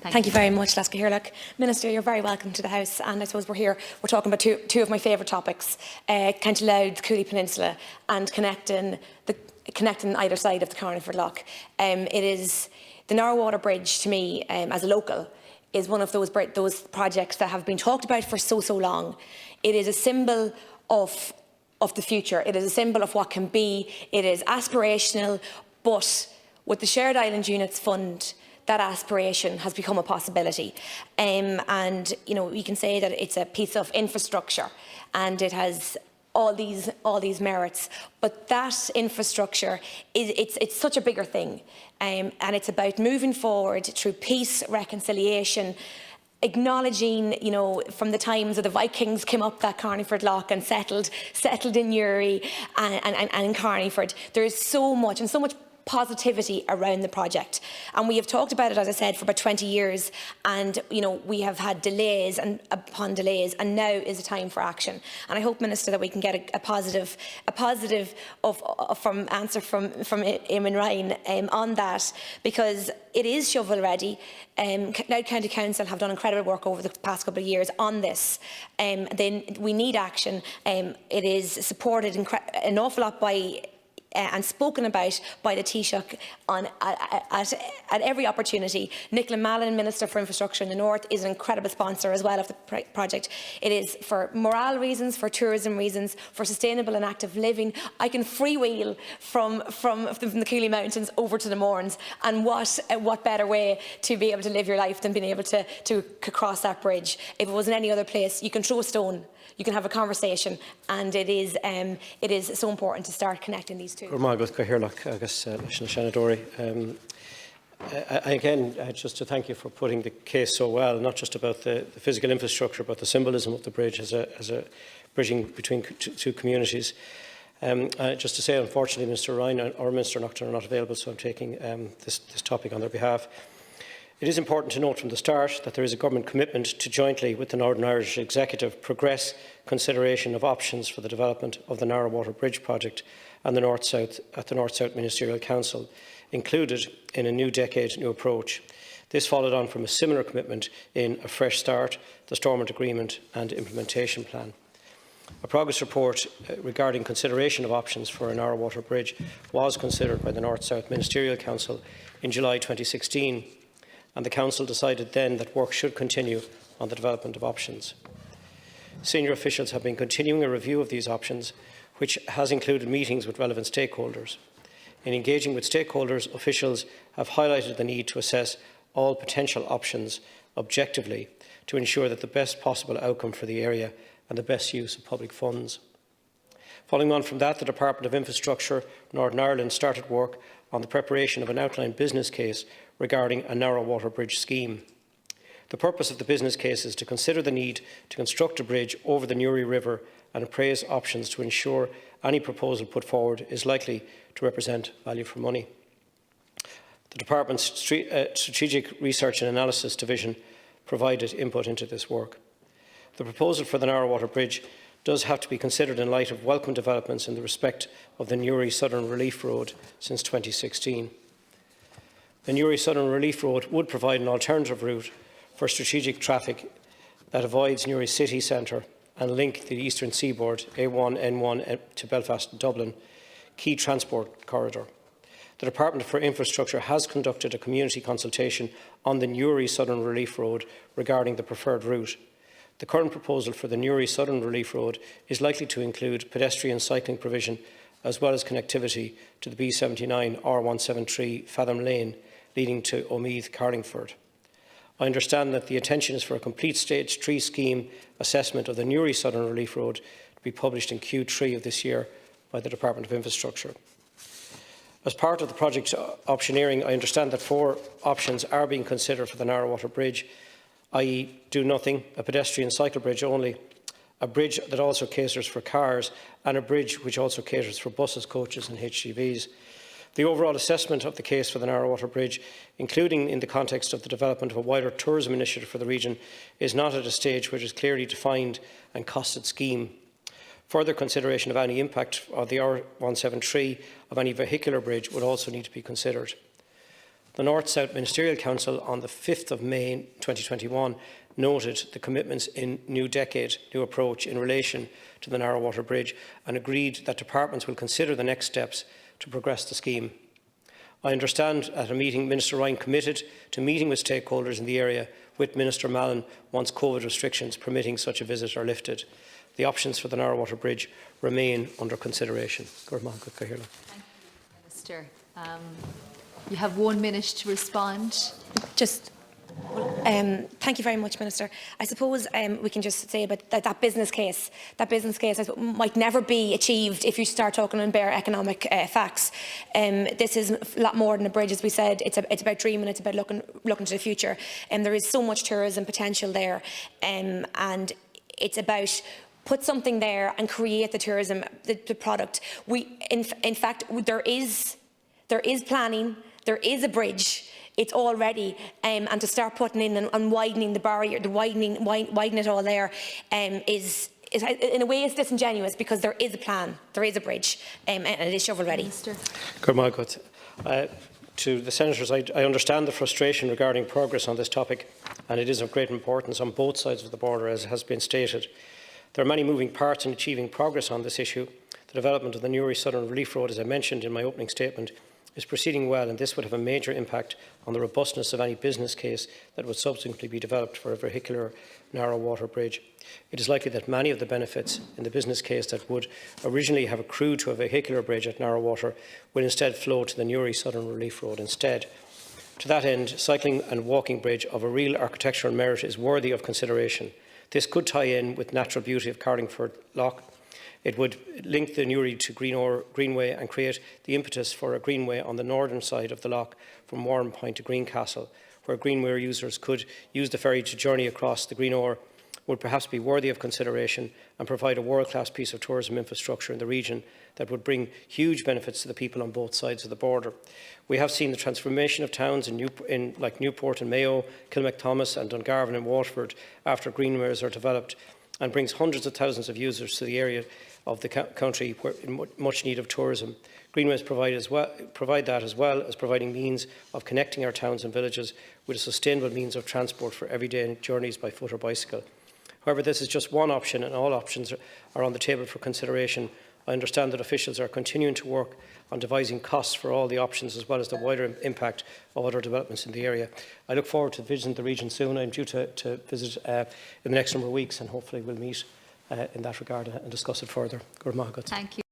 Thank you very much, Laska Hirlock. Minister, you're very welcome to the House, and I suppose we're talking about two of my favourite topics, County Louth, the Cooley Peninsula, and connecting either side of the Carniford Lough. It is the Narrow Bridge, to me, as a local, is one of those projects that have been talked about for so long. It is a symbol of the future. It is a symbol of what can be. It is aspirational, but with the Shared Island Units Fund, that aspiration has become a possibility. And you know, we can say that it's a piece of infrastructure, and it has all these merits. But that infrastructure it's such a bigger thing, and it's about moving forward through peace, reconciliation, acknowledging, you know, from the times of the Vikings came up that Carniford Lough and settled in Uri and in Carniford. There is so much positivity around the project, and we have talked about it, as I said, for about 20 years, and you know, we have had delays and upon delays, and now is the time for action. And I hope, Minister, that we can get a positive answer from Eamon Ryan on that, because it is shovel ready. Louth County Council have done incredible work over the past couple of years on this. Then we need action. It is supported an awful lot by and spoken about by the Taoiseach at every opportunity. Nicola Mallon, Minister for Infrastructure in the North, is an incredible sponsor as well of the project. It is for morale reasons, for tourism reasons, for sustainable and active living. I can freewheel from the Cooley Mountains over to the Mournes, and what better way to be able to live your life than being able to cross that bridge. If it was in any other place, you can throw a stone, you can have a conversation, and it is so important to start connecting these two. Again, just to thank you for putting the case so well, not just about the physical infrastructure, but the symbolism of the bridge as a bridging between two communities. Just to say, unfortunately, Mr. Ryan or Minister Nocturne are not available, so I'm taking this topic on their behalf. It is important to note from the start that there is a government commitment to jointly with the Northern Irish Executive progress consideration of options for the development of the Narrow Bridge project and the North-South Ministerial Council, included in a New Decade, New Approach. This followed on from a similar commitment in A Fresh Start, the Stormont Agreement and Implementation Plan. A progress report regarding consideration of options for a Narrow Bridge was considered by the North-South Ministerial Council in July 2016, and the Council decided then that work should continue on the development of options. Senior officials have been continuing a review of these options, which has included meetings with relevant stakeholders. In engaging with stakeholders, officials have highlighted the need to assess all potential options objectively to ensure that the best possible outcome for the area and the best use of public funds. Following on from that, the Department of Infrastructure, Northern Ireland, started work on the preparation of an outline business case regarding a Narrow Bridge scheme. The purpose of the business case is to consider the need to construct a bridge over the Newry River and appraise options to ensure any proposal put forward is likely to represent value for money. The Department's Strategic Research and Analysis Division provided input into this work. The proposal for the Narrow Bridge does have to be considered in light of welcome developments in the respect of the Newry Southern Relief Road since 2016. The Newry Southern Relief Road would provide an alternative route for strategic traffic that avoids Newry city centre and link the eastern seaboard, A1, N1 to Belfast and Dublin, key transport corridor. The Department for Infrastructure has conducted a community consultation on the Newry Southern Relief Road regarding the preferred route. The current proposal for the Newry Southern Relief Road is likely to include pedestrian cycling provision as well as connectivity to the B79 R173 Fathom Lane leading to Omeath, Carlingford. I understand that the intention is for a complete Stage 3 scheme assessment of the Newry Southern Relief Road to be published in Q3 of this year by the Department of Infrastructure. As part of the project optioneering, I understand that 4 options are being considered for the Narrow Bridge, i.e. do nothing, a pedestrian cycle bridge only, a bridge that also caters for cars, and a bridge which also caters for buses, coaches and HGVs. The overall assessment of the case for the Narrow Bridge, including in the context of the development of a wider tourism initiative for the region, is not at a stage which is clearly defined and costed scheme. Further consideration of any impact of the R173 of any vehicular bridge would also need to be considered. The North-South Ministerial Council on the 5th of May 2021 noted the commitments in New Decade, New Approach in relation to the Narrow-Water Bridge and agreed that departments will consider the next steps to progress the scheme. I understand at a meeting Minister Ryan committed to meeting with stakeholders in the area with Minister Mallon once COVID restrictions permitting such a visit are lifted. The options for the Narrow-Water Bridge remain under consideration. Thank you, Minister. You have 1 minute to respond. Thank you very much, Minister. I suppose we can just say about that business case. That business case might never be achieved if you start talking in bare economic facts. This is a lot more than a bridge, as we said. It's about dreaming. It's about looking to the future. There is so much tourism potential there, and it's about put something there and create the tourism, the product. In fact, there is planning. There is a bridge. It's all ready, and to start putting in and widening the barrier, widen it all there, is in a way it's disingenuous because there is a plan, there is a bridge, and it is shovel ready. To the senators, I understand the frustration regarding progress on this topic, and it is of great importance on both sides of the border, as has been stated. There are many moving parts in achieving progress on this issue. The development of the Newry Southern Relief Road, as I mentioned in my opening statement, is proceeding well, and this would have a major impact on the robustness of any business case that would subsequently be developed for a vehicular narrow-water bridge. It is likely that many of the benefits in the business case that would originally have accrued to a vehicular bridge at narrow-water will instead flow to the Newry Southern Relief Road instead. To that end, cycling and walking bridge of a real architectural merit is worthy of consideration. This could tie in with natural beauty of Carlingford Lough. It would link the Newry to Greenway and create the impetus for a greenway on the northern side of the loch from Warrenpoint to Greencastle, where greenway users could use the ferry to journey across the Green Ore, would perhaps be worthy of consideration and provide a world-class piece of tourism infrastructure in the region that would bring huge benefits to the people on both sides of the border. We have seen the transformation of towns like Newport and Mayo, Kilmacthomas and Dungarvan and Waterford after greenways are developed, and brings hundreds of thousands of users to the area of the country in much need of tourism. Greenways provide that, as well as providing means of connecting our towns and villages with a sustainable means of transport for everyday journeys by foot or bicycle. However, this is just one option, and all options are on the table for consideration. I understand that officials are continuing to work on devising costs for all the options, as well as the wider impact of other developments in the area. I look forward to visiting the region soon. I'm due to visit in the next number of weeks, and hopefully we'll meet in that regard and discuss it further. Thank you.